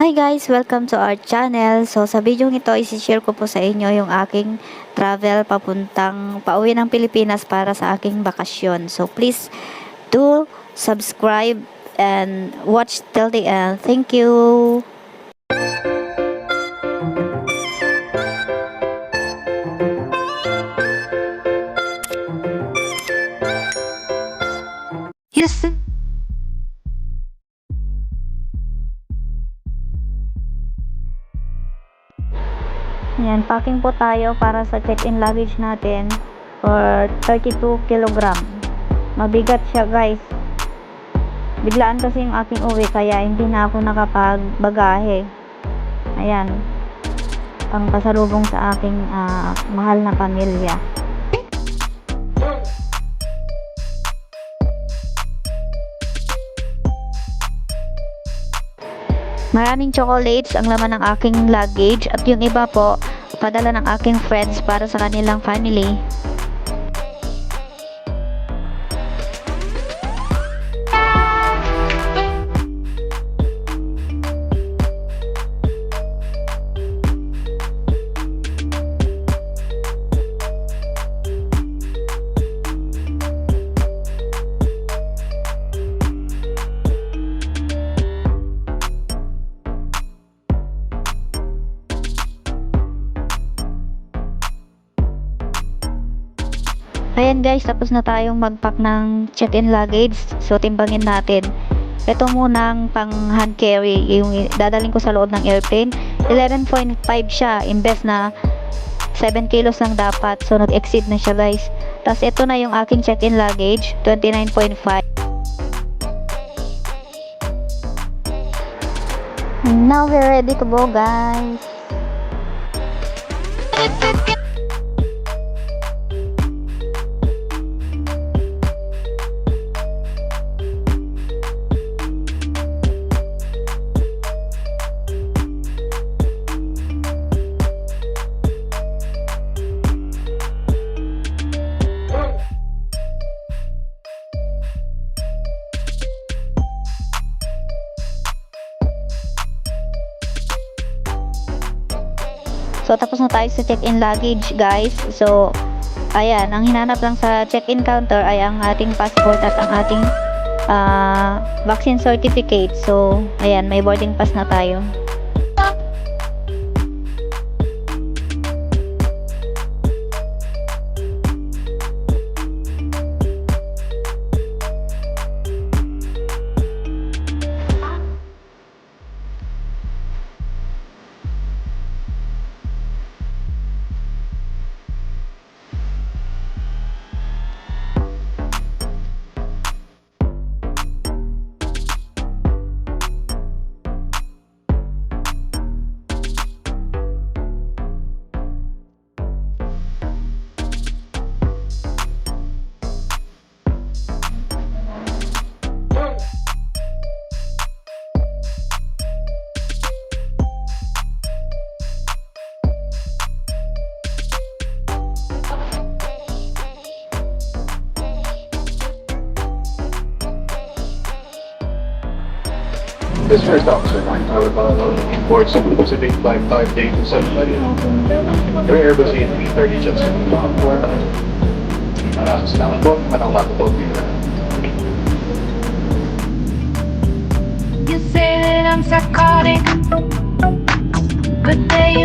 Hi guys! Welcome to our channel. So sa video ito, isi-share ko po sa inyo yung aking travel pauwi ng Pilipinas para sa aking bakasyon. So please do subscribe and watch till the end. Thank you! Yes. Yan, packing po tayo para sa check-in luggage natin for 32 kilogram. Mabigat siya guys. Biglaan kasi yung aking uwi kaya hindi na ako nakapagbagahe. Ayan, pang pasalubong sa aking mahal na pamilya. Maraming chocolates ang laman ng aking luggage at yung iba po, padala ng aking friends para sa kanilang family. Ayan guys, tapos na tayong mag-pack ng check-in luggage. So timbangin natin. Ito munang pang hand carry, yung dadaling ko sa loob ng airplane. 11.5 siya, imbes na 7 kilos lang dapat. So nag-exceed na siya guys. Tapos ito na yung aking check-in luggage, 29.5. Now we're ready to go guys. So, tapos na tayo sa check-in luggage, guys. So, ayan, ang hinanap lang sa check-in counter ay ang ating passport at ang ating vaccine certificate. So, ayan, may boarding pass na tayo. This first officer line, I would import some Pacific Flight 5 day to 7 your Airbus A330 just for salamat po, matang po. You say that I'm psychotic, but they